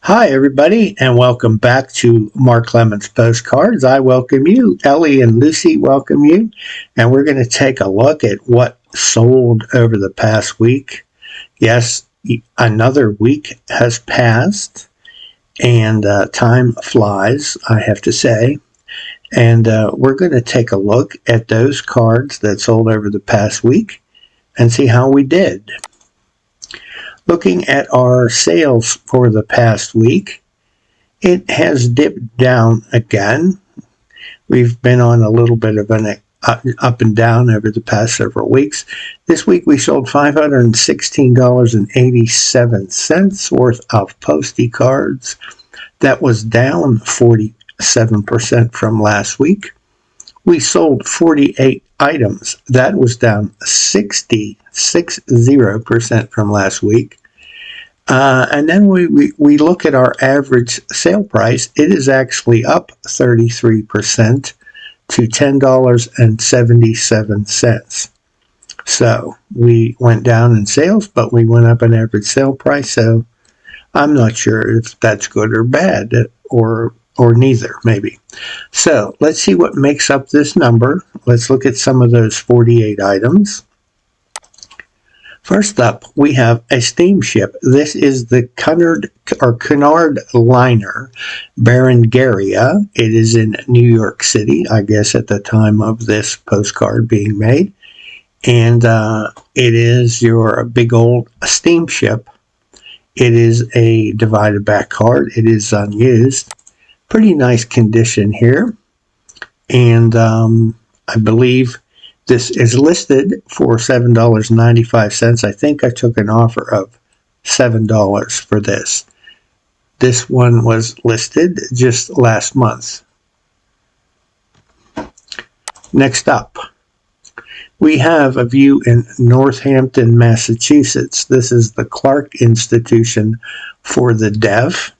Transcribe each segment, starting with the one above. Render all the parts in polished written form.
Hi, everybody, and welcome back to Mark Lemon's Postcards. I welcome you. Ellie and Lucy welcome you. And we're going to take a look at what sold over the past week. Yes, another week has passed, and time flies, I have to say. And we're going to take a look at those cards that sold over the past week and see how we did. Looking at our sales for the past week, it has dipped down again. We've been on a little bit of an up and down over the past several weeks. This week we sold $516.87 worth of postie cards. That was down 47% from last week. We sold 48 items. That was down 60% from last week. And then we look at our average sale price. It is actually up 33% to $10.77. So we went down in sales, but we went up in average sale price. So I'm not sure if that's good or bad, or neither, maybe. So let's see what makes up this number. Let's look at some of those 48 items. First up, we have a steamship. This is the Cunard liner, Berengaria. It is in New York City, I guess, at the time of this postcard being made. And it is your big old steamship. It is a divided back card. It is unused. Pretty nice condition here. And I believe this is listed for $7.95. I think I took an offer of $7 for this. This one was listed just last month. Next up, we have a view in Northampton, Massachusetts. This is the Clark Institution for the Deaf.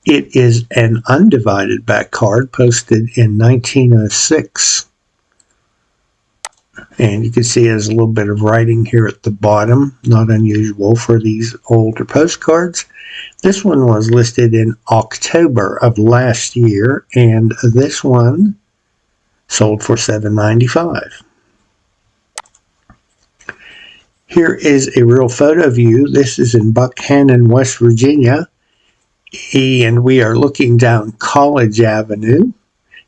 It is an undivided back card posted in 1906. And you can see there's a little bit of writing here at the bottom, not unusual for these older postcards. This one was listed in October of last year, and this one sold for $7.95. Here is a real photo view. This is in Buckhannon, West Virginia, and we are looking down College Avenue,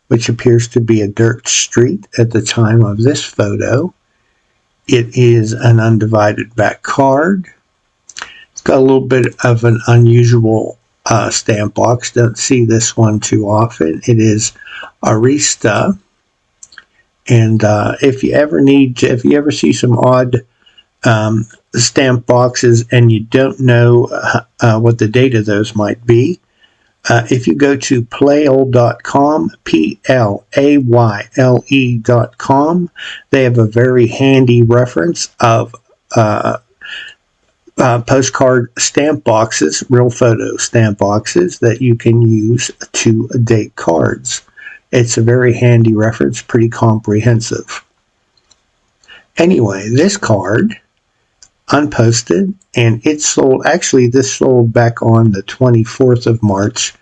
which appears to be a dirt street at the time of this photo. It is an undivided back card. It's got a little bit of an unusual stamp box. Don't see this one too often. It is Arista. And if you ever see some odd stamp boxes and you don't know what the date of those might be, if you go to playle.com, playle.com, they have a very handy reference of postcard stamp boxes, real photo stamp boxes that you can use to date cards. It's a very handy reference, pretty comprehensive. Anyway, this card, unposted, and it sold, actually this sold back on the 24th of March,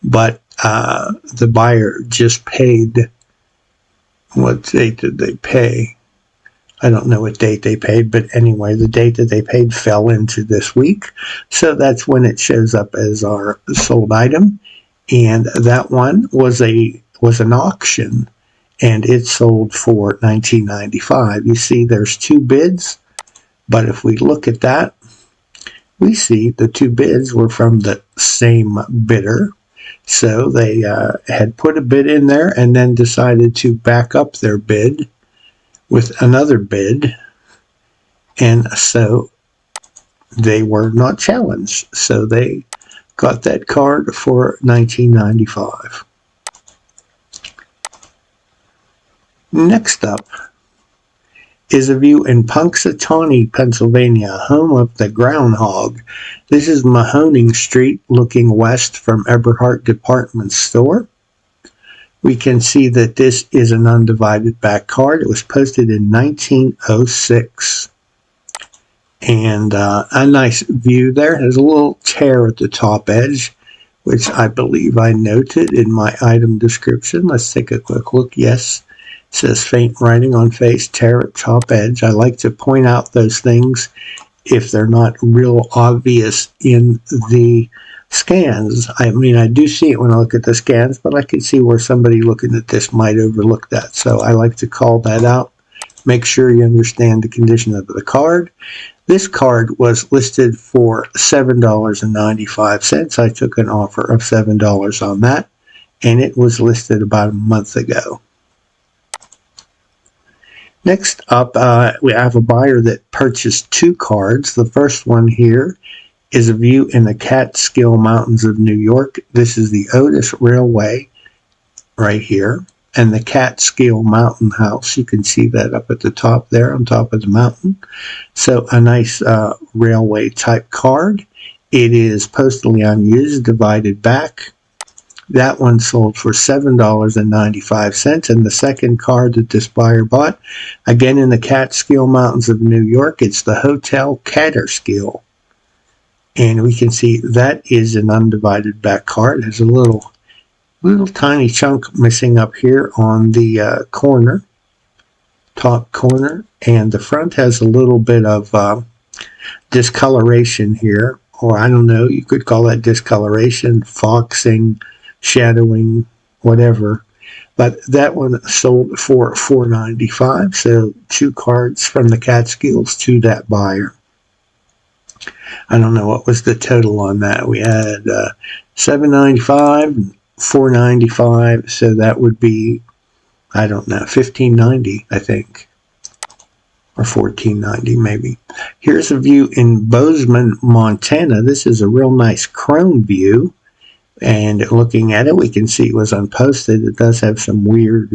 but the buyer just paid, what date did they pay? I don't know what date they paid, but anyway, the date that they paid fell into this week, so that's when it shows up as our sold item, and that one was an auction, and it sold for $19.95. You see there's two bids. But if we look at that, we see the two bids were from the same bidder. So they had put a bid in there and then decided to back up their bid with another bid. And so they were not challenged. So they got that card for $19.95. Next up is a view in Punxsutawney, Pennsylvania, home of the groundhog. This is Mahoning Street, looking west from Eberhart Department Store. We can see that this is an undivided back card. It was posted in 1906. And a nice view there. There's a little tear at the top edge, which I believe I noted in my item description. Let's take a quick look. Yes, it says faint writing on face, tear at top edge. I like to point out those things if they're not real obvious in the scans. I mean, I do see it when I look at the scans, but I can see where somebody looking at this might overlook that. So I like to call that out. Make sure you understand the condition of the card. This card was listed for $7.95. I took an offer of $7 on that, and it was listed about a month ago. Next up, we have a buyer that purchased 2 cards. The first one here is a view in the Catskill Mountains of New York. This is the Otis Railway right here, and the Catskill Mountain House. You can see that up at the top there, on top of the mountain. So a nice railway type card. It is postally unused, divided back. That one sold for $7.95. And the second card that this buyer bought, again in the Catskill Mountains of New York, it's the Hotel Catterskill. And we can see that is an undivided back card. There's a little tiny chunk missing up here on the corner, top corner. And the front has a little bit of discoloration here. Or I don't know, you could call that discoloration, foxing, shadowing, whatever. But that one sold for $4.95. So 2 cards from the Catskills to that buyer. I don't know what was the total on that. We had $7.95, $4.95. So that would be, I don't know, $15.90, I think, or $14.90 maybe. Here's a view in Bozeman, Montana. This is a real nice chrome view. And looking at it, we can see it was unposted. It does have some weird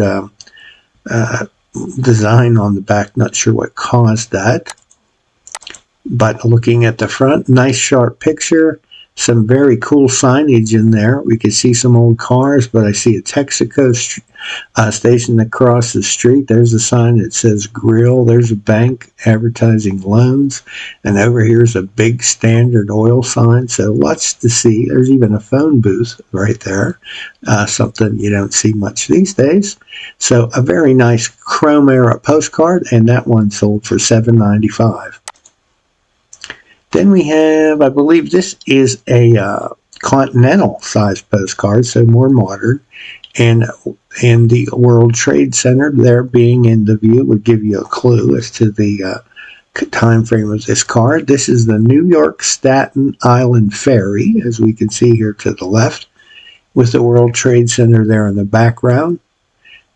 design on the back. Not sure what caused that. But looking at the front, nice sharp picture. Some very cool signage in there. We can see some old cars, but I see a Texaco station across the street. There's a sign that says grill. There's a bank advertising loans. And over here's a big Standard Oil sign. So lots to see. There's even a phone booth right there. Something you don't see much these days. So a very nice chrome era postcard, and that one sold for $7.95. Then we have, I believe this is a continental size postcard, so more modern. And the World Trade Center there being in the view would give you a clue as to the time frame of this card. This is the New York Staten Island Ferry, as we can see here to the left, with the World Trade Center there in the background.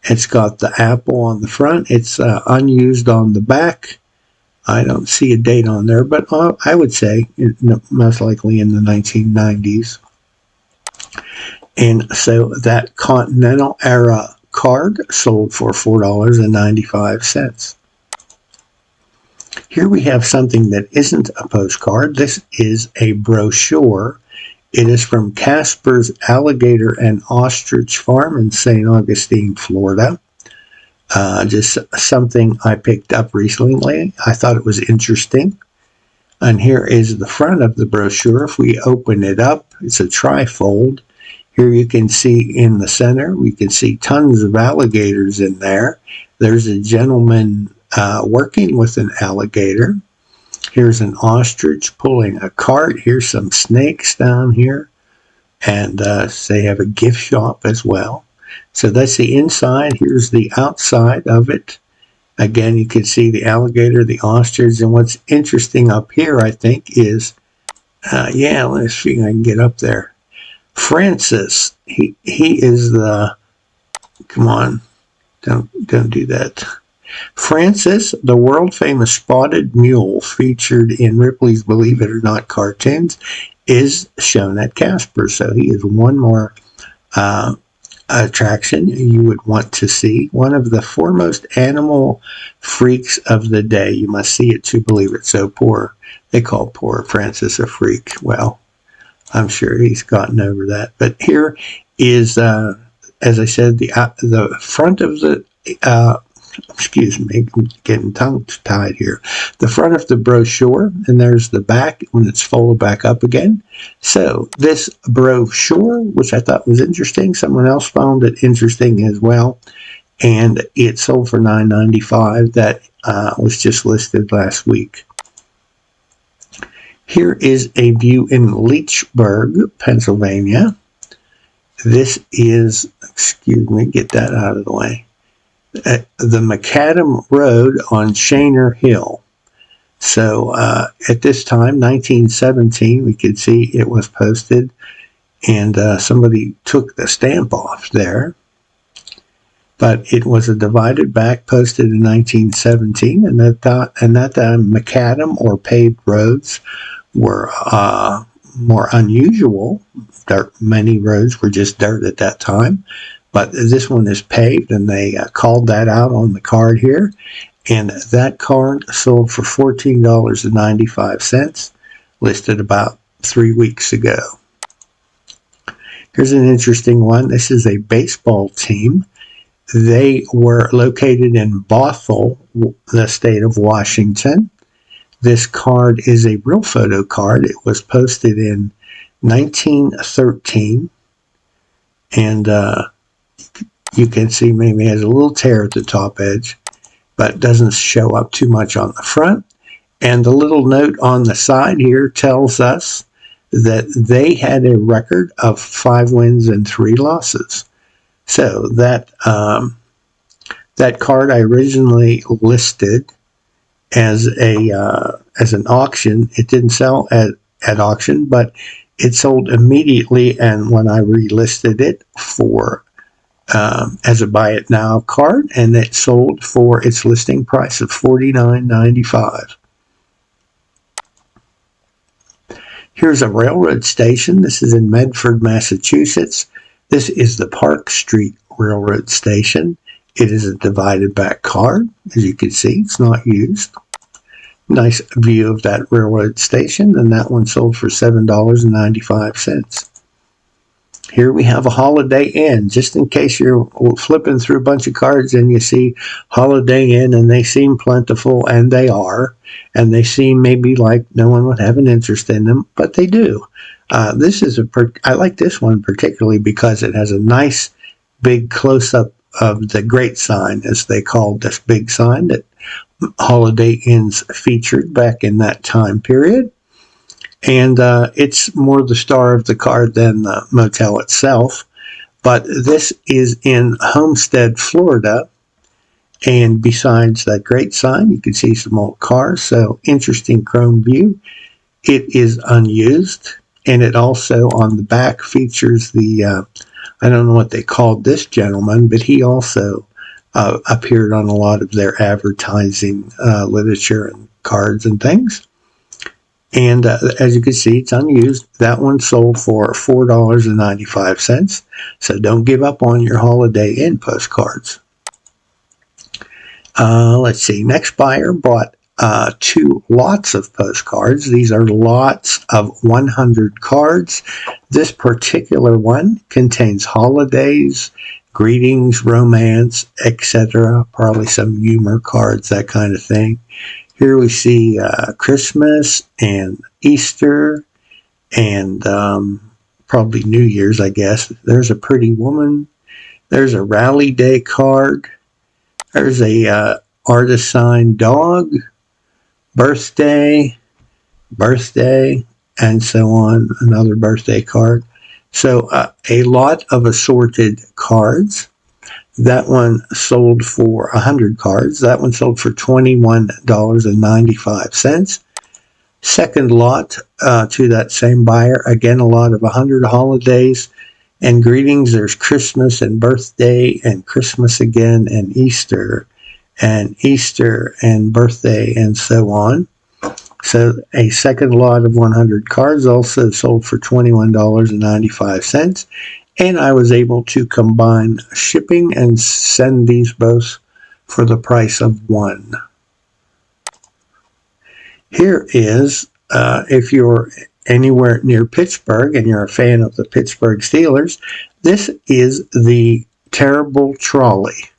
It's got the apple on the front. It's unused on the back. I don't see a date on there, but I would say most likely in the 1990s. And so that Continental era card sold for $4.95. Here we have something that isn't a postcard. This is a brochure. It is from Casper's Alligator and Ostrich Farm in St. Augustine, Florida. Just something I picked up recently. I thought it was interesting. And here is the front of the brochure. If we open it up, it's a trifold. Here you can see in the center, we can see tons of alligators in there. There's a gentleman working with an alligator. Here's an ostrich pulling a cart. Here's some snakes down here. And they have a gift shop as well. So that's the inside. Here's the outside of it. Again, you can see the alligator, the ostrich. And what's interesting up here, I think, is, let's see if I can get up there. Francis, he is the, come on, don't do that. Francis, the world-famous spotted mule featured in Ripley's Believe It or Not cartoons, is shown at Casper. So he is one more attraction you would want to see. One of the foremost animal freaks of the day. You must see it to believe it. So they call poor Francis a freak. Well, I'm sure he's gotten over that. But here is, as I said, the front of the excuse me, getting tongue-tied here. The front of the brochure, and there's the back when it's folded back up again. So this brochure, which I thought was interesting, someone else found it interesting as well, and it sold for $9.95. That was just listed last week. Here is a view in Leechburg, Pennsylvania. This is, excuse me, get that out of the way, the Macadam Road on Shaner Hill. So at this time, 1917, we could see it was posted, and somebody took the stamp off there. But it was a divided back, posted in 1917, and that time Macadam or paved roads were more unusual. Many roads were just dirt at that time, but this one is paved, and they called that out on the card here, and that card sold for $14.95, listed about 3 weeks ago. Here's an interesting one. This is a baseball team. They were located in Bothell, the state of Washington. This card is a real photo card. It was posted in 1913, and you can see maybe it has a little tear at the top edge, but doesn't show up too much on the front. And the little note on the side here tells us that they had a record of 5 wins and 3 losses. So that that card I originally listed as an auction. It didn't sell at auction, but it sold immediately, and when I relisted it for as a buy it now card, and it sold for its listing price of $49.95. Here's a railroad station. This is in Medford, Massachusetts. This is the Park Street Railroad Station. It is a divided back card. As you can see, it's not used. Nice view of that railroad station, and that one sold for $7.95. Here we have a Holiday Inn, just in case you're flipping through a bunch of cards and you see Holiday Inn and they seem plentiful, and they are, and they seem maybe like no one would have an interest in them, but they do. I like this one particularly because it has a nice big close-up of the great sign, as they called this big sign that Holiday Inns featured back in that time period. And it's more the star of the card than the motel itself. But this is in Homestead, Florida. And besides that great sign, you can see some old cars. So interesting chrome view. It is unused. And it also on the back features the, I don't know what they called this gentleman, but he also appeared on a lot of their advertising literature and cards and things. And as you can see, it's unused. That one sold for $4.95. So don't give up on your Holiday Inn postcards. Let's see. Next buyer bought 2 lots of postcards. These are lots of 100 cards. This particular one contains holidays, greetings, romance, etc. Probably some humor cards, that kind of thing. Here we see Christmas and Easter and probably New Year's, I guess. There's a pretty woman. There's a rally day card. There's a artist signed dog, birthday, and so on. Another birthday card. So a lot of assorted cards. That one sold for 100 cards. That one sold for $21.95. Second lot to that same buyer. Again, a lot of 100 holidays and greetings. There's Christmas and birthday and Christmas again and Easter and birthday and so on. So a second lot of 100 cards also sold for $21.95. And I was able to combine shipping and send these both for the price of one. Here is, if you're anywhere near Pittsburgh and you're a fan of the Pittsburgh Steelers, this is the Terrible Trolley.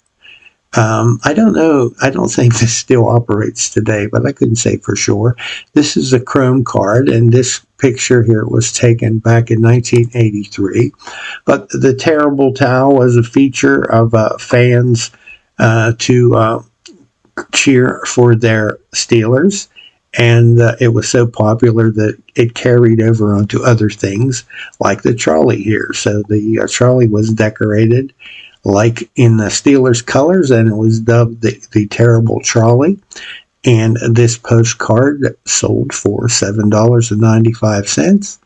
I don't know. I don't think this still operates today, but I couldn't say for sure. This is a Chrome card, and this picture here was taken back in 1983. But the terrible towel was a feature of fans to cheer for their Steelers. And it was so popular that it carried over onto other things like the trolley here. So the trolley was decorated like in the Steelers colors, and it was dubbed the Terrible Trolley. And this postcard sold for $7.95.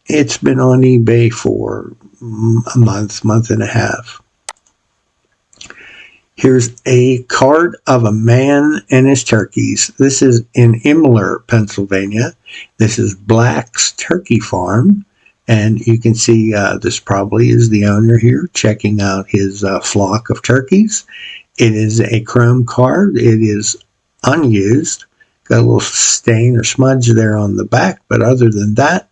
It's been on eBay for a month and a half. Here's a card of a man and his turkeys. This is in Imler, Pennsylvania. This is Black's Turkey Farm. And you can see this probably is the owner here checking out his flock of turkeys. It is a chrome card. It is unused. Got a little stain or smudge there on the back, but other than that,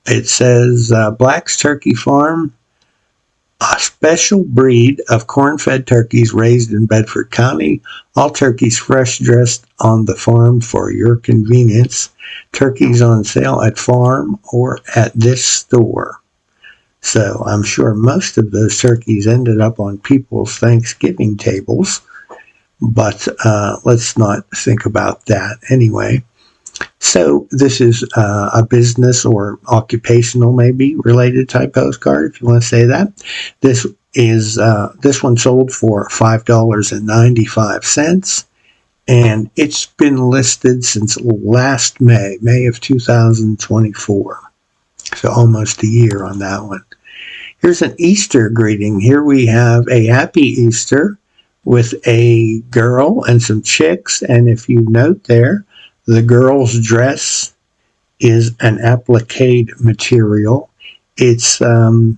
it says Black's Turkey Farm, a special breed of corn-fed turkeys raised in Bedford County. All turkeys fresh dressed on the farm for your convenience. Turkeys on sale at farm or at this store. So I'm sure most of those turkeys ended up on people's Thanksgiving tables, but let's not think about that anyway. So this is a business or occupational maybe related type postcard, if you want to say that. This one sold for $5.95, and it's been listed since last May of 2024. So almost a year on that one. Here's an Easter greeting. Here we have a happy Easter with a girl and some chicks, and if you note there, the girl's dress is an applique material. It's not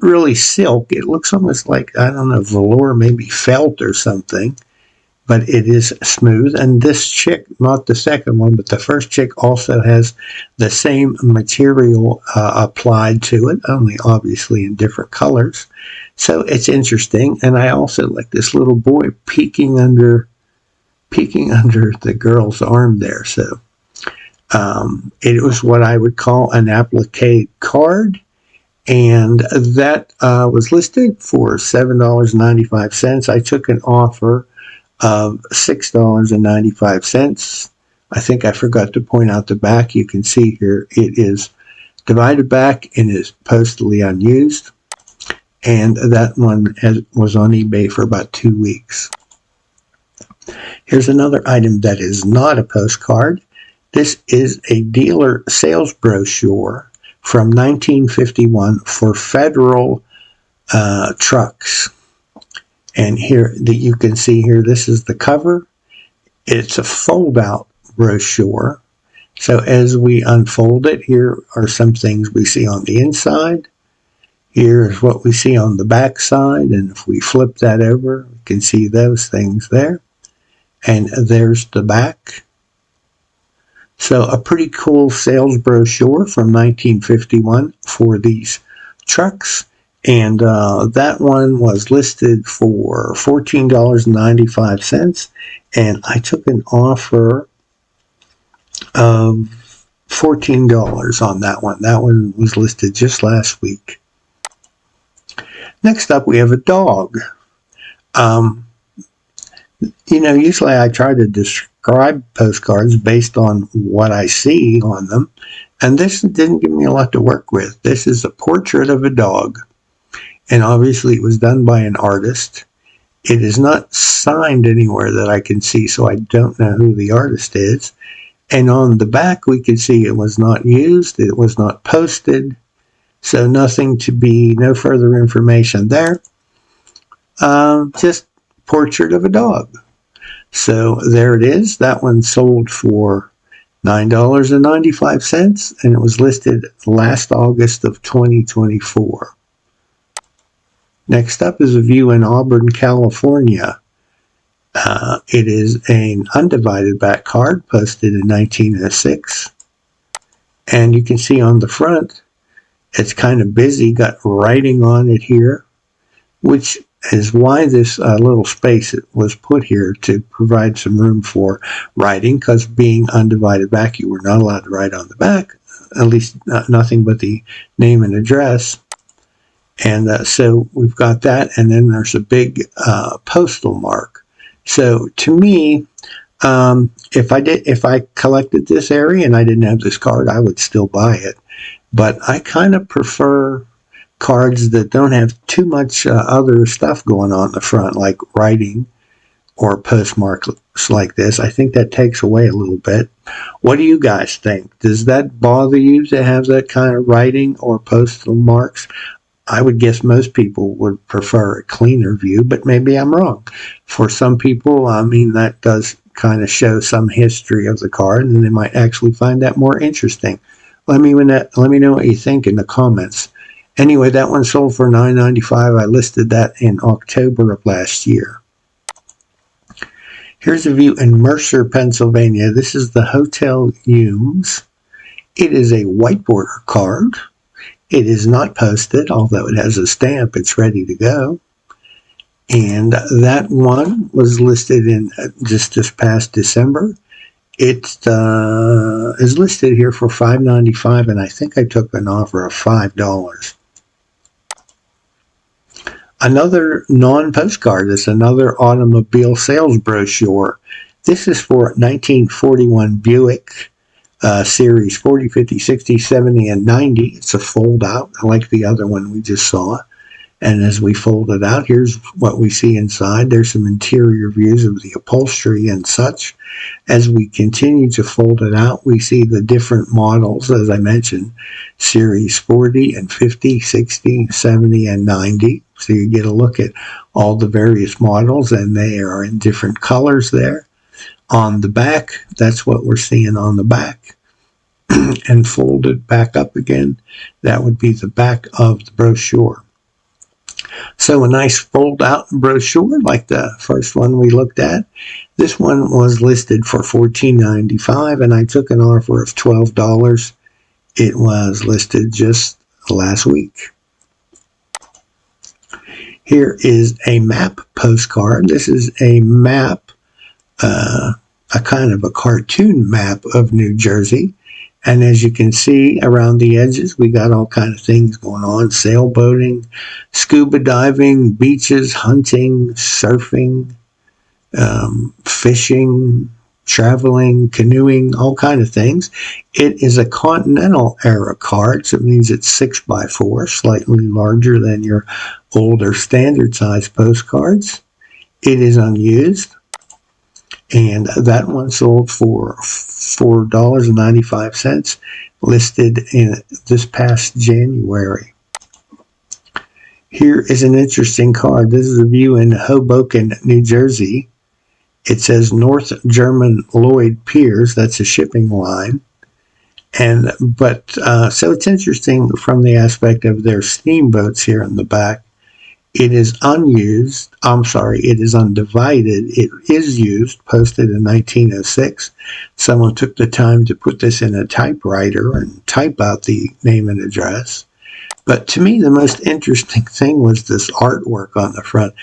really silk. It looks almost like, I don't know, velour, maybe felt or something, but it is smooth. And this chick, not the second one, but the first chick also has the same material applied to it, only obviously in different colors. So it's interesting. And I also like this little boy peeking under the girl's arm there. So it was what I would call an applique card, and that was listed for $7.95. I took an offer of $6.95. I think I forgot to point out the back. You can see here it is divided back and is postally unused, and that one was on eBay for about 2 weeks. Here's another item that is not a postcard. This is a dealer sales brochure from 1951 for Federal trucks. And here that you can see here, this is the cover. It's a fold-out brochure. So as we unfold it, here are some things we see on the inside. Here's what we see on the back side. And if we flip that over, we can see those things there. And there's the back. So a pretty cool sales brochure from 1951 for these trucks. And that one was listed for $14.95. And I took an offer of $14 on that one. That one was listed just last week. Next up, we have a dog. Usually I try to describe postcards based on what I see on them, and this didn't give me a lot to work with. This is a portrait of a dog, and obviously it was done by an artist. It is not signed anywhere that I can see, so I don't know who the artist is. And on the back we can see it was not used, it was not posted, so no further information there. Just portrait of a dog. So there it is. That one sold for $9.95, and it was listed last August of 2024. Next up is a view in Auburn, California. It is an undivided back card posted in 1906. And you can see on the front, it's kind of busy, got writing on it here, which is why this little space was put here to provide some room for writing, because being undivided back, you were not allowed to write on the back, at least nothing but the name and address. And so we've got that, and then there's a big postal mark. So to me, if I collected this area and I didn't have this card, I would still buy it. But I kind of prefer cards that don't have too much other stuff going on the front, like writing or postmarks like this. I think that takes away a little bit. What do you guys think? Does that bother you to have that kind of writing or postal marks? I would guess most people would prefer a cleaner view, but maybe I'm wrong. For some people, I mean, that does kind of show some history of the card, and they might actually find that more interesting. Let me know what you think in the comments. Anyway, that one sold for $9.95. I listed that in October of last year. Here's a view in Mercer, Pennsylvania. This is the Hotel Humes. It is a white border card. It is not posted, although it has a stamp. It's ready to go. And that one was listed in just this past December. It is listed here for $5.95, and I think I took an offer of $5. Another non-postcard is another automobile sales brochure. This is for 1941 Buick Series 40, 50, 60, 70, and 90. It's a fold out, like the other one we just saw. And as we fold it out, here's what we see inside. There's some interior views of the upholstery and such. As we continue to fold it out, we see the different models, as I mentioned, Series 40 and 50, 60, 70, and 90. So you get a look at all the various models, and they are in different colors there. On the back, that's what we're seeing on the back. And folded back up again, that would be the back of the brochure. So a nice fold-out brochure like the first one we looked at. This one was listed for $14.95, and I took an offer of $12. It was listed just last week. Here is a map postcard. This is a map, a kind of a cartoon map of New Jersey. And as you can see around the edges, we got all kind of things going on. Sailboating, scuba diving, beaches, hunting, surfing, fishing, traveling, canoeing, all kind of things. It is a Continental era card, so it means it's 6x4, slightly larger than your older standard size postcards. It is unused. And that one sold for $4.95, listed in this past January. Here is an interesting card. This is a view in Hoboken, New Jersey. It says North German Lloyd Piers. That's a shipping line. So it's interesting from the aspect of their steamboats here in the back. It is unused. It is undivided. It is used, posted in 1906. Someone took the time to put this in a typewriter and type out the name and address. But to me, the most interesting thing was this artwork on the front.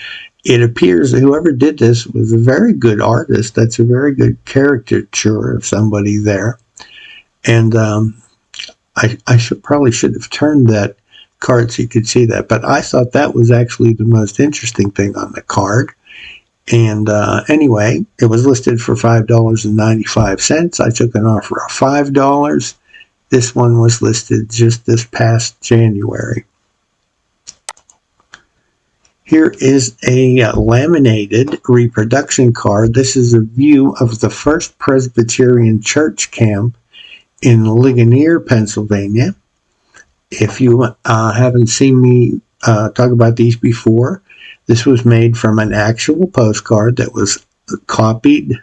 It appears that whoever did this was a very good artist. That's a very good caricature of somebody there. And I probably should have turned that card so you could see that, but I thought that was actually the most interesting thing on the card. And anyway, it was listed for $5.95. I took an offer of $5. This one was listed just this past January. Here is a laminated reproduction card. This is a view of the First Presbyterian Church camp in Ligonier, Pennsylvania. If you haven't seen me talk about these before, this was made from an actual postcard that was copied.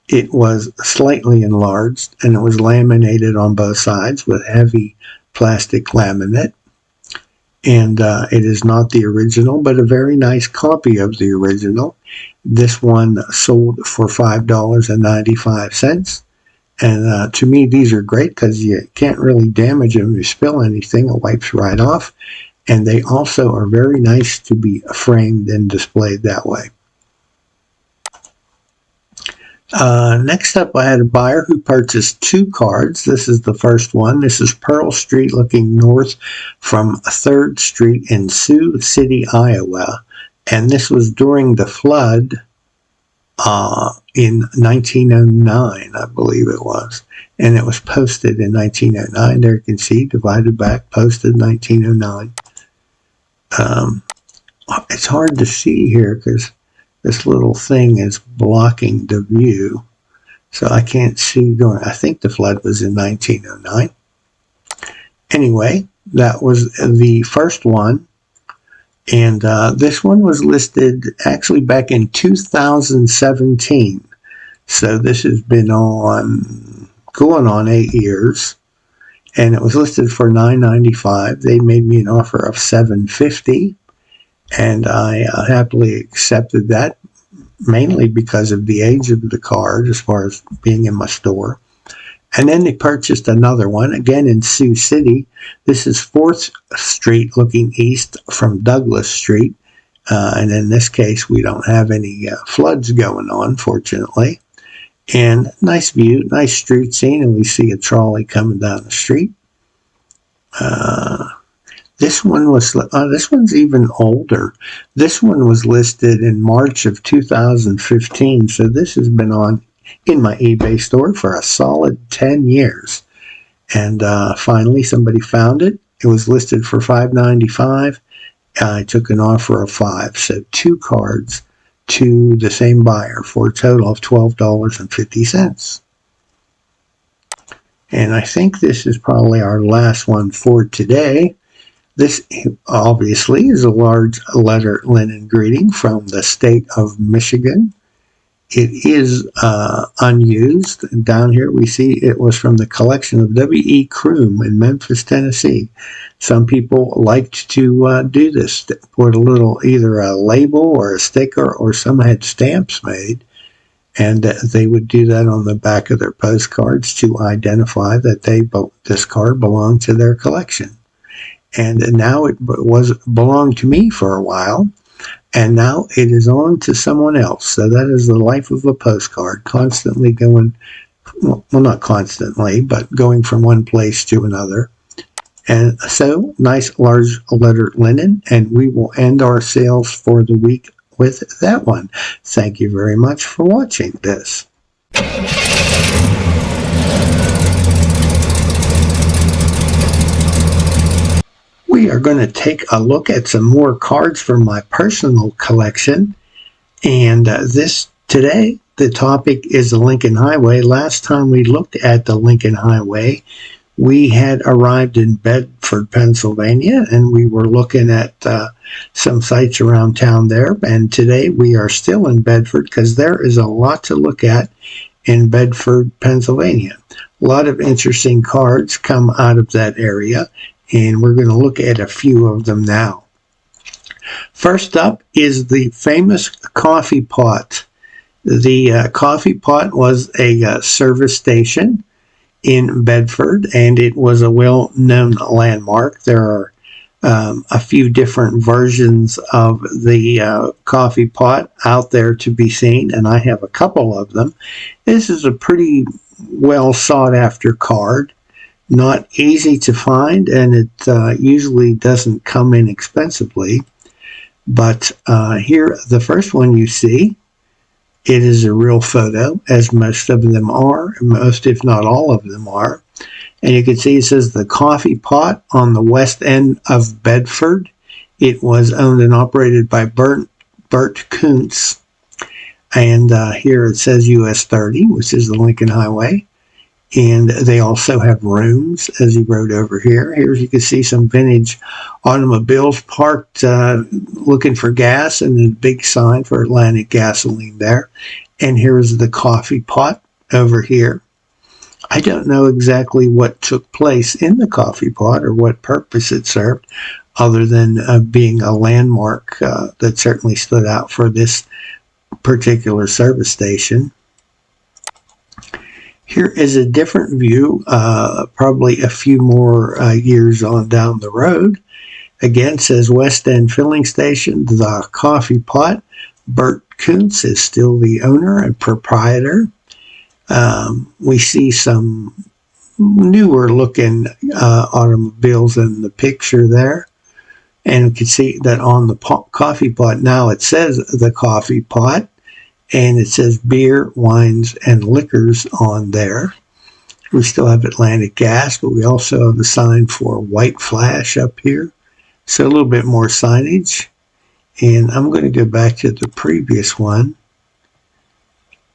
It was slightly enlarged, and it was laminated on both sides with heavy plastic laminate. And it is not the original, but a very nice copy of the original. This one sold for $5.95. And to me, these are great because you can't really damage them. If you spill anything, it wipes right off. and they also are very nice to be framed and displayed that way. Next up, I had a buyer who purchased 2 cards. This is the first one. This is Pearl Street looking north from 3rd Street in Sioux City, Iowa. And this was during the flood in 1909, I believe it was. And it was posted in 1909. There you can see, divided back, posted 1909. It's hard to see here because this little thing is blocking the view, so I can't see going. I think the flood was in 1909. Anyway, that was the first one, and this one was listed actually back in 2017. So this has been going on 8 years, and it was listed for $9.95. They made me an offer of $7.50. And I happily accepted that, mainly because of the age of the card as far as being in my store. And then they purchased another one, again in Sioux City. This is 4th Street looking east from Douglas Street. And in this case, we don't have any floods going on, fortunately. And nice view, nice street scene, and we see a trolley coming down the street. This one's even older. This one was listed in March of 2015, so this has been in my eBay store for a solid 10 years. And finally, somebody found it. It was listed for $5.95. I took an offer of $5, so 2 cards to the same buyer for a total of $12.50. And I think this is probably our last one for today. This obviously is a large letter linen greeting from the state of Michigan. It is unused. And down here we see it was from the collection of W.E. Kroom in Memphis, Tennessee. Some people liked to do this, put a little, either a label or a sticker, or some had stamps made. And they would do that on the back of their postcards to identify that this card belonged to their collection. And now it belonged to me for a while, and now it is on to someone else. So that is the life of a postcard, constantly going, well, not constantly, but going from one place to another. And so, nice large letter linen, and we will end our sales for the week with that one. Thank you very much for watching this. We are going to take a look at some more cards from my personal collection. And today, the topic is the Lincoln Highway. Last time we looked at the Lincoln Highway, we had arrived in Bedford, Pennsylvania, and we were looking at some sites around town there. And today we are still in Bedford because there is a lot to look at in Bedford, Pennsylvania. A lot of interesting cards come out of that area, and we're going to look at a few of them now. First up is the famous coffee pot. The coffee pot was a service station in Bedford, and it was a well-known landmark. There are a few different versions of the coffee pot out there to be seen, and I have a couple of them. This is a pretty well sought-after card. Not easy to find, and it usually doesn't come inexpensively. But here, the first one you see, it is a real photo, as most of them are, most if not all of them are. And you can see it says the coffee pot on the west end of Bedford. It was owned and operated by Bert Kuntz. And here it says US 30, which is the Lincoln Highway. And they also have rooms, as he wrote over here. Here you can see some vintage automobiles parked looking for gas, and a big sign for Atlantic Gasoline there. And here's the coffee pot over here. I don't know exactly what took place in the coffee pot or what purpose it served, other than being a landmark that certainly stood out for this particular service station. Here is a different view, probably a few more years on down the road. Again, says West End Filling Station, the coffee pot. Bert Kuntz is still the owner and proprietor. We see some newer looking automobiles in the picture there. And we can see that on the coffee pot now it says the coffee pot, and it says beer, wines, and liquors on there. We still have Atlantic Gas, but we also have a sign for White Flash up here. So a little bit more signage. And I'm going to go back to the previous one.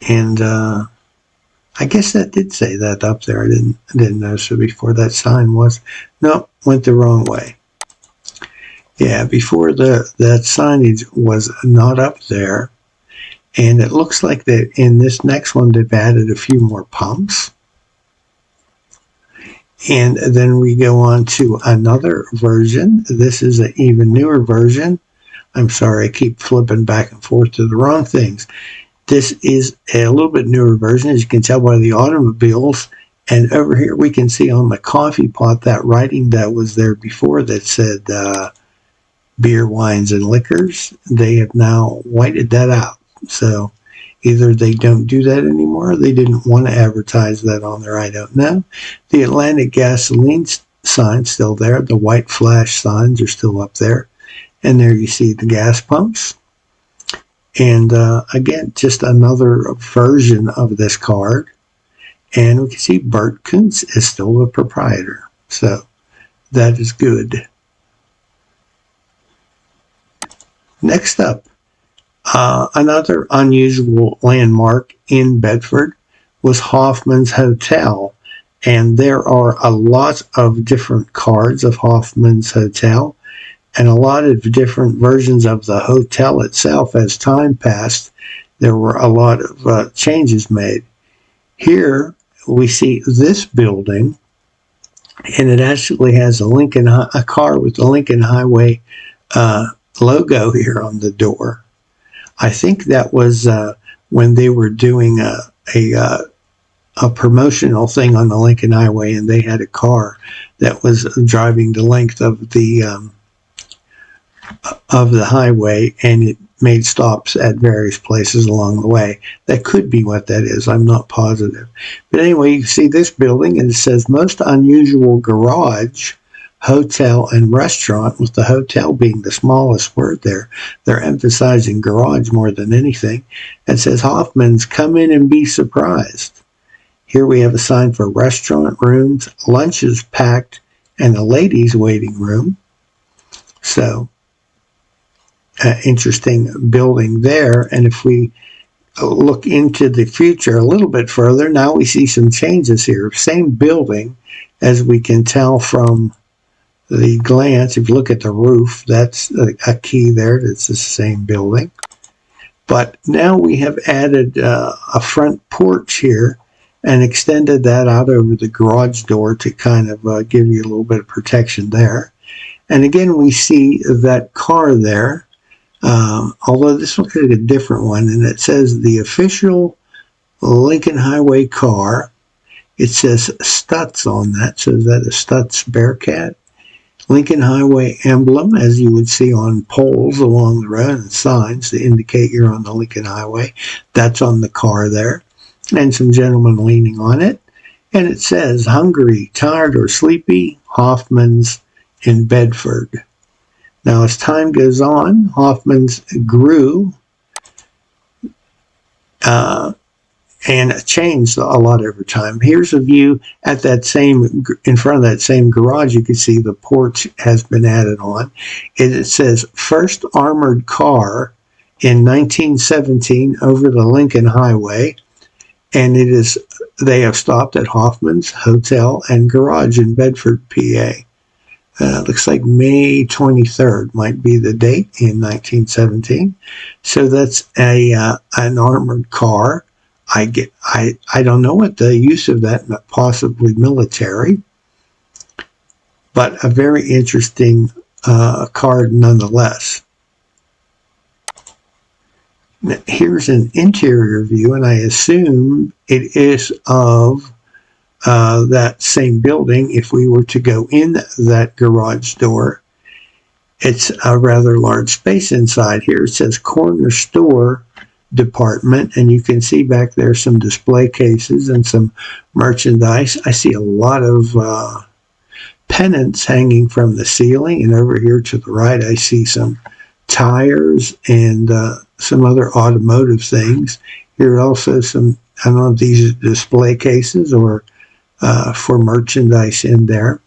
And I guess that did say that up there. I didn't notice it before. That sign was, no, went the wrong way. Yeah, before that signage was not up there. And it looks like that in this next one, they've added a few more pumps. And then we go on to another version. This is an even newer version. I'm sorry, I keep flipping back and forth to the wrong things. This is a little bit newer version, as you can tell by the automobiles. And over here we can see on the coffee pot that writing that was there before that said beer, wines, and liquors. They have now whited that out. So either they don't do that anymore, or they didn't want to advertise that on there, I don't know. The Atlantic Gasoline sign's still there. The White Flash signs are still up there. And there you see the gas pumps. And again, just another version of this card. And we can see Bert Kuntz is still the proprietor. So that is good. Next up, another unusual landmark in Bedford was Hoffman's Hotel. And there are a lot of different cards of Hoffman's Hotel and a lot of different versions of the hotel itself. As time passed, there were a lot of changes made. Here we see this building, and it actually has a car with the Lincoln Highway logo here on the door. I think that was when they were doing a promotional thing on the Lincoln Highway, and they had a car that was driving the length of the highway, and it made stops at various places along the way. That could be what that is. I'm not positive. But anyway, you see this building, and it says most unusual garage, hotel, and restaurant, with the hotel being the smallest word there. They're emphasizing garage more than anything. It says Hoffman's, come in and be surprised. Here we have a sign for restaurant rooms, lunches packed, and a ladies' waiting room. So, interesting building there. And if we look into the future a little bit further, now we see some changes here. Same building, as we can tell from the glance. If you look at the roof, that's a key there. It's the same building. But now we have added a front porch here and extended that out over the garage door to kind of give you a little bit of protection there. And again, we see that car there, although this looks like a different one, and it says the official Lincoln Highway car. It says Stutz on that, so is that a Stutz Bearcat? Lincoln Highway emblem, as you would see on poles along the road and signs to indicate you're on the Lincoln Highway. That's on the car there. And some gentlemen leaning on it. And it says, hungry, tired, or sleepy, Hoffman's in Bedford. Now, as time goes on, Hoffman's grew and changed a lot over time. Here's a view at that same, in front of that same garage. You can see the porch has been added on. It says, first armored car in 1917 over the Lincoln Highway. And they have stopped at Hoffman's Hotel and Garage in Bedford, PA. Looks like May 23rd might be the date in 1917. So that's an armored car. I don't know what the use of that, possibly military, but a very interesting card nonetheless. Now, here's an interior view, and I assume it is of that same building if we were to go in that garage door. It's a rather large space inside here. It says corner store department, and you can see back there some display cases and some merchandise. I see a lot of pennants hanging from the ceiling, and over here to the right I see some tires and some other automotive things. Here are also some, I don't know if these are display cases or for merchandise in there.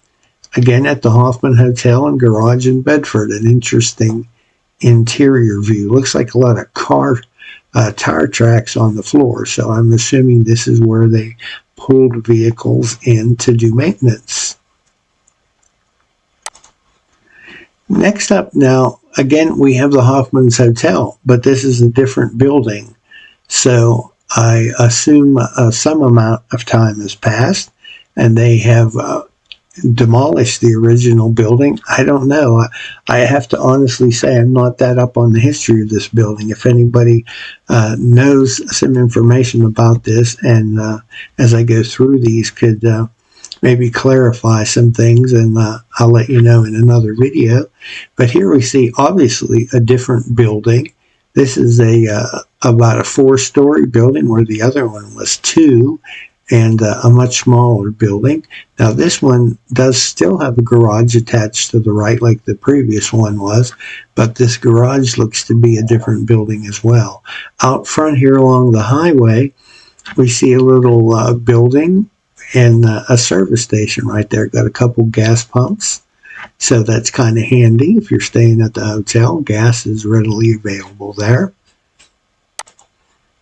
Again, at the Hoffman Hotel and Garage in Bedford, an interesting interior view. Looks like a lot of car tire tracks on the floor, so I'm assuming this is where they pulled vehicles in to do maintenance. Next up now, again, we have the Hoffman's Hotel, but this is a different building. So I assume some amount of time has passed and they have demolished the original building. I don't know. I have to honestly say I'm not that up on the history of this building. If anybody knows some information about this, and as I go through these could maybe clarify some things, and I'll let you know in another video. But here we see obviously a different building. This is about a 4-story building where the other one was 2, and a much smaller building. Now this one does still have a garage attached to the right like the previous one was, but this garage looks to be a different building as well. Out front here along the highway, we see a little building and a service station right there. Got a couple gas pumps, so that's kind of handy if you're staying at the hotel. Gas is readily available there.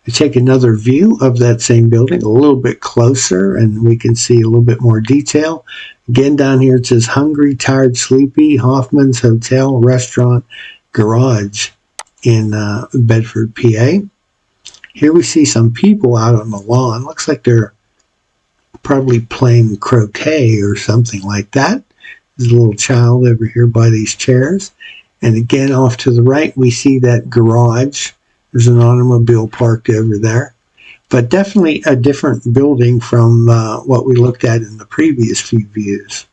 We take another view of that same building a little bit closer, and we can see a little bit more detail. Again, down here it says Hungry, Tired, Sleepy, Hoffman's Hotel, Restaurant, Garage in Bedford, PA. Here we see some people out on the lawn. Looks like they're probably playing croquet or something like that. There's a little child over here by these chairs. And again, off to the right, we see that garage. There's an automobile parked over there. But definitely a different building from what we looked at in the previous few views.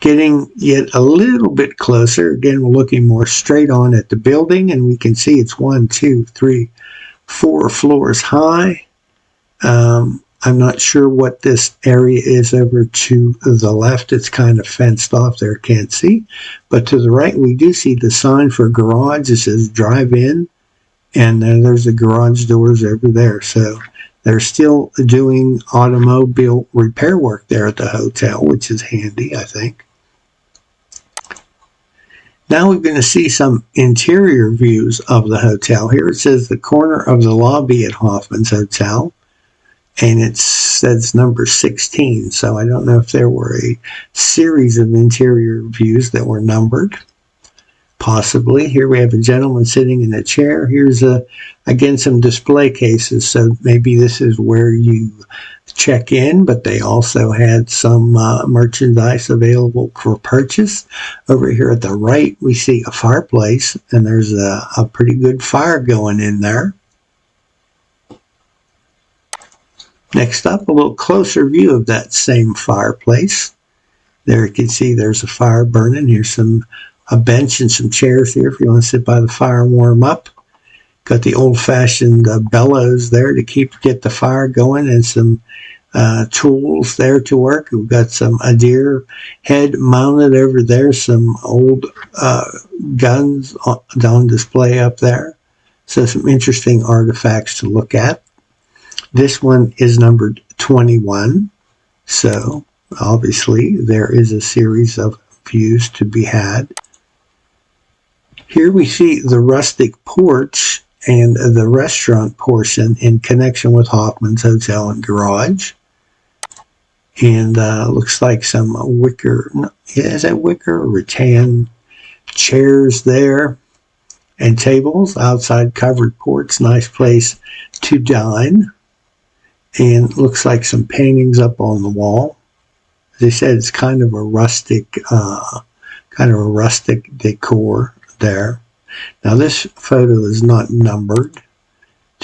Getting yet a little bit closer, again, we're looking more straight on at the building, and we can see it's 1, 2, 3, 4 floors high. I'm not sure what this area is over to the left. It's kind of fenced off there, can't see. But to the right, we do see the sign for garage. It says drive in, and there's the garage doors over there. So they're still doing automobile repair work there at the hotel, which is handy, I think. Now we're going to see some interior views of the hotel. Here it says the corner of the lobby at Hoffman's Hotel, and it says number 16. So I don't know if there were a series of interior views that were numbered. Possibly. Here we have a gentleman sitting in a chair. Here's again some display cases, so maybe this is where you check in, but they also had some merchandise available for purchase. Over here at the right, we see a fireplace, and there's a pretty good fire going in there. Next up, a little closer view of that same fireplace. There you can see there's a fire burning. Here's a bench and some chairs here if you want to sit by the fire and warm up. Got the old-fashioned bellows there to get the fire going, and some tools there to work. We've got a deer head mounted over there, some old guns on display up there. So some interesting artifacts to look at. This one is numbered 21, so obviously there is a series of views to be had. Here we see the rustic porch and the restaurant portion in connection with Hoffman's Hotel and Garage. And looks like some wicker, is that wicker or rattan chairs there, and tables, outside covered porch, nice place to dine. And looks like some paintings up on the wall. As I said, it's kind of a rustic decor there. Now this photo is not numbered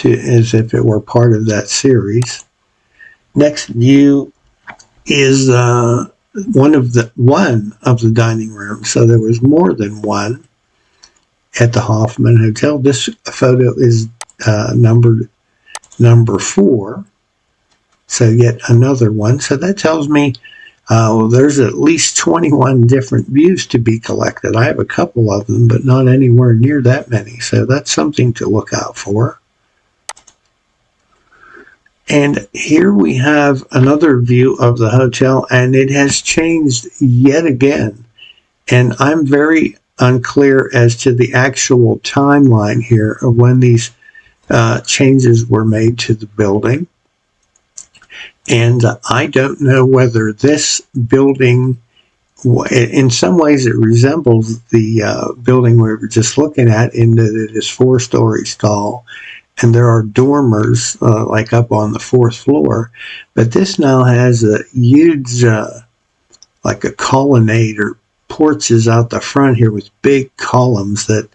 as if it were part of that series. Next view is one of the dining rooms. So there was more than one at the Hoffman Hotel. This photo is numbered number 4. So yet another one. So that tells me there's at least 21 different views to be collected. I have a couple of them, but not anywhere near that many. So that's something to look out for. And here we have another view of the hotel, and it has changed yet again. And I'm very unclear as to the actual timeline here of when these changes were made to the building. And I don't know whether this building, in some ways it resembles the building we were just looking at in that it is 4 stories tall. And there are dormers like up on the 4th floor. But this now has a huge, like a colonnade or porches out the front here with big columns that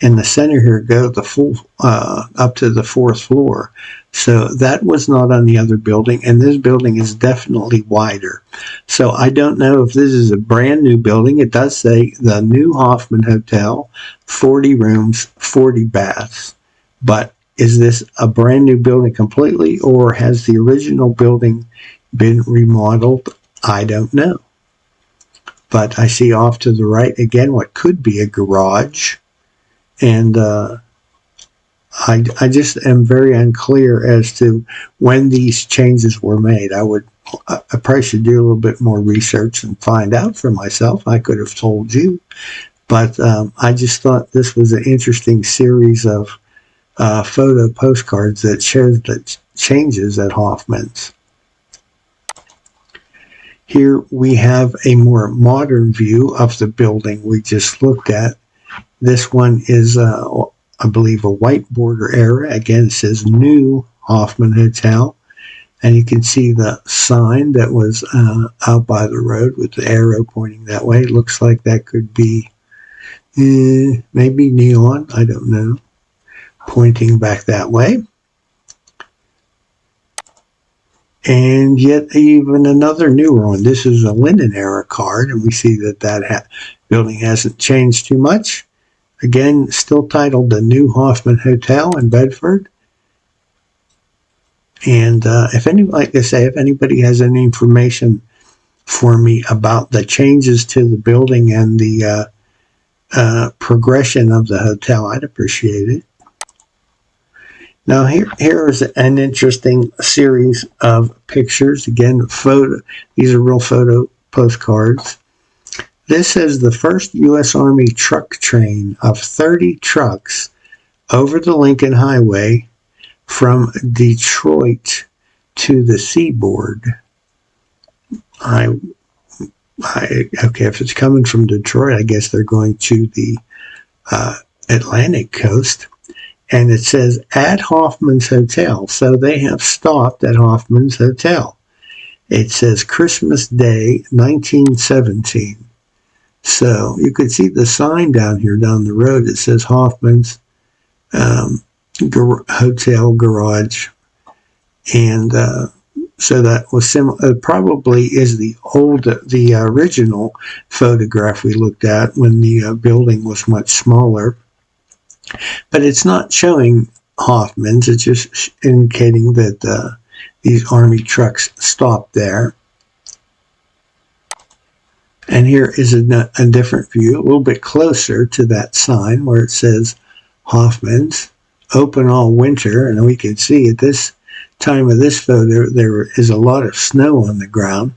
in the center here go the full up to the 4th floor. So that was not on the other building, and this building is definitely wider. So I don't know if this is a brand new building. It does say the new Hoffman Hotel, 40 rooms, 40 baths. But is this a brand new building completely, or has the original building been remodeled? I don't know. But I see off to the right again what could be a garage. And I just am very unclear as to when these changes were made. I probably should do a little bit more research and find out for myself. I could have told you. But I just thought this was an interesting series of photo postcards that shows the changes at Hoffman's. Here we have a more modern view of the building we just looked at. This one is, I believe, a white border area. Again, it says New Hoffman Hotel. And you can see the sign that was out by the road with the arrow pointing that way. It looks like that could be maybe neon, I don't know, pointing back that way. And yet even another newer one. This is a Linen era card, and we see that building hasn't changed too much. Again, still titled the New Hoffman Hotel in Bedford. And if anybody has any information for me about the changes to the building and the progression of the hotel, I'd appreciate it. Now here is an interesting series of pictures. Again, these are real photo postcards. This says the first U.S. Army truck train of 30 trucks over the Lincoln Highway from Detroit to the seaboard. Okay, if it's coming from Detroit, I guess they're going to the Atlantic coast. And it says at Hoffman's Hotel. So they have stopped at Hoffman's Hotel. It says Christmas Day, 1917. So you could see the sign down here down the road. It says Hoffman's Hotel Garage. And so that was similar. Probably is the original photograph we looked at when the building was much smaller. But it's not showing Hoffman's. It's just indicating that these Army trucks stopped there. And here is a different view, a little bit closer to that sign where it says Hoffman's, open all winter. And we can see at this time of this photo, there is a lot of snow on the ground.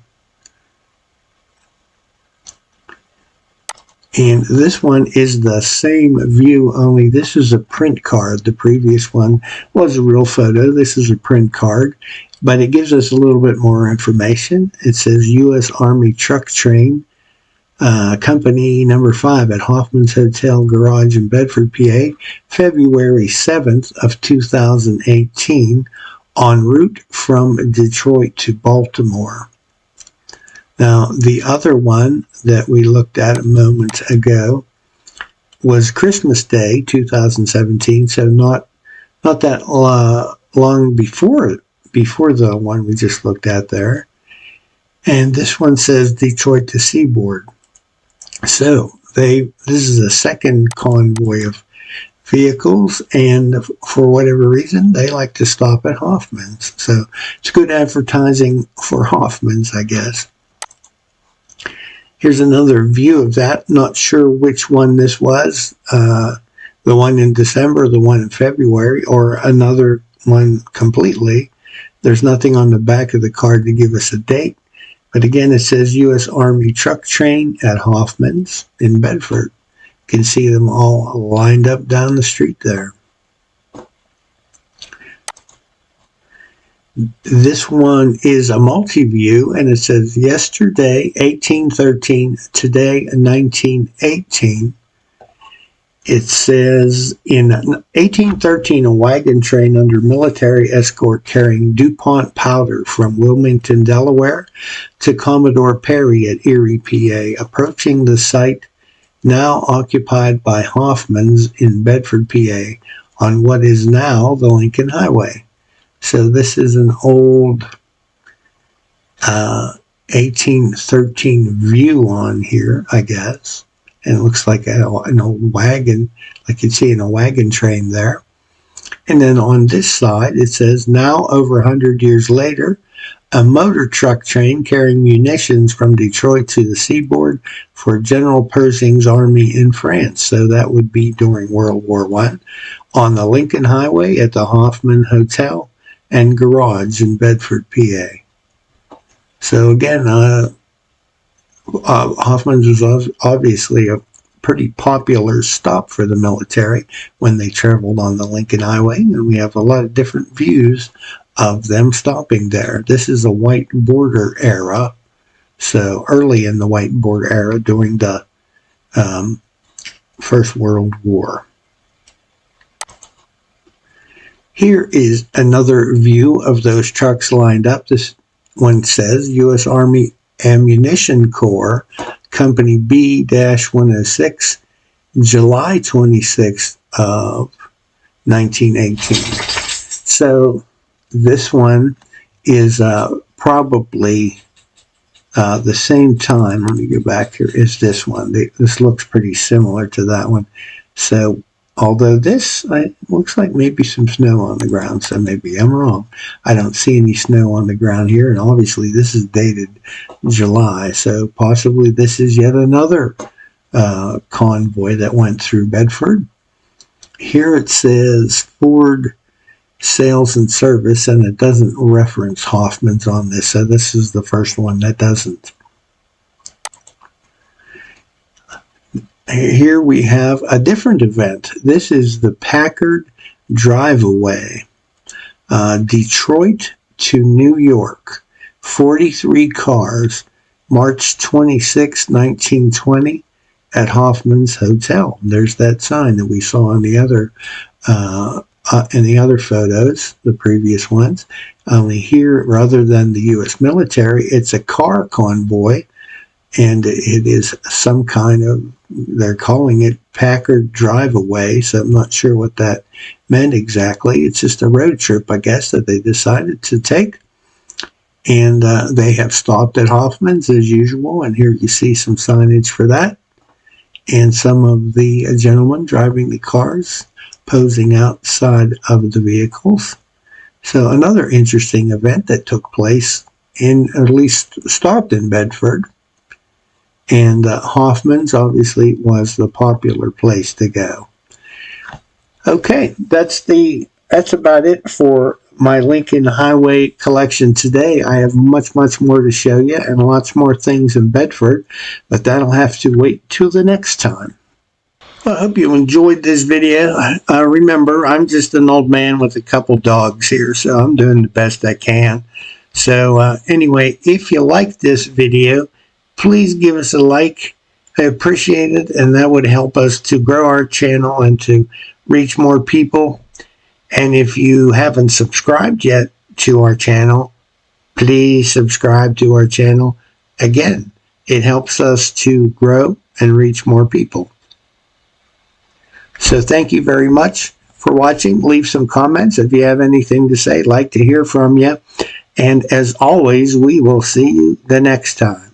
And this one is the same view, only this is a print card. The previous one was a real photo. This is a print card, but it gives us a little bit more information. It says U.S. Army Truck Train, Company Number 5 at Hoffman's Hotel Garage in Bedford, PA, February 7th of 2018, en route from Detroit to Baltimore. Now, the other one that we looked at a moment ago was Christmas Day, 2017, so not that long before the one we just looked at there. And this one says Detroit to Seaboard. So this is the second convoy of vehicles, and for whatever reason, they like to stop at Hoffman's. So it's good advertising for Hoffman's, I guess. Here's another view of that. Not sure which one this was, the one in December, the one in February, or another one completely. There's nothing on the back of the card to give us a date. But again, it says U.S. Army truck train at Hoffman's in Bedford. You can see them all lined up down the street there. This one is a multi-view, and it says yesterday 1813, today 1918. It says in 1813, a wagon train under military escort carrying DuPont powder from Wilmington, Delaware to Commodore Perry at Erie, PA, approaching the site now occupied by Hoffman's in Bedford, PA, on what is now the Lincoln Highway. So this is an old 1813 view on here, I guess. And it looks like an old wagon, like you'd see in a wagon train there. And then on this side, it says, now over 100 years later, a motor truck train carrying munitions from Detroit to the seaboard for General Pershing's army in France. So that would be during World War I, on the Lincoln Highway at the Hoffman Hotel and Garage in Bedford, PA. So again, Hoffman's was obviously a pretty popular stop for the military when they traveled on the Lincoln Highway, and we have a lot of different views of them stopping there. This is a white border era, so early in the white border era during the First World War. Here is another view of those trucks lined up. This one says U.S. Army Ammunition Corps, Company B-106, July 26th of 1918. So this one is probably the same time. Let me go back here. Is this one? This looks pretty similar to that one. So although this looks like maybe some snow on the ground, so maybe I'm wrong. I don't see any snow on the ground here, and obviously this is dated July, so possibly this is yet another convoy that went through Bedford. Here it says Ford Sales and Service, and it doesn't reference Hoffman's on this, so this is the first one that doesn't. Here we have a different event. This is the Packard Drive-Away, Detroit to New York, 43 cars, March 26, 1920, at Hoffman's Hotel. There's that sign that we saw in the other photos, the previous ones. Only here, rather than the U.S. military, it's a car convoy, and it is some kind of, they're calling it Packard Drive-Away, so I'm not sure what that meant exactly. It's just a road trip, I guess, that they decided to take. And they have stopped at Hoffman's as usual, and here you see some signage for that. And some of the gentlemen driving the cars posing outside of the vehicles. So another interesting event that took place in, at least stopped in Bedford. And Hoffman's obviously was the popular place to go. Okay, that's about it for my Lincoln Highway collection today. I have much more to show you and lots more things in Bedford, but that'll have to wait till the next time. Well, I hope you enjoyed this video. Remember, I'm just an old man with a couple dogs here, so I'm doing the best I can. So anyway, if you like this video, please give us a like. I appreciate it, and that would help us to grow our channel and to reach more people. And if you haven't subscribed yet to our channel, please subscribe to our channel. Again, it helps us to grow and reach more people. So thank you very much for watching. Leave some comments if you have anything to say. I'd like to hear from you. And as always, we will see you the next time.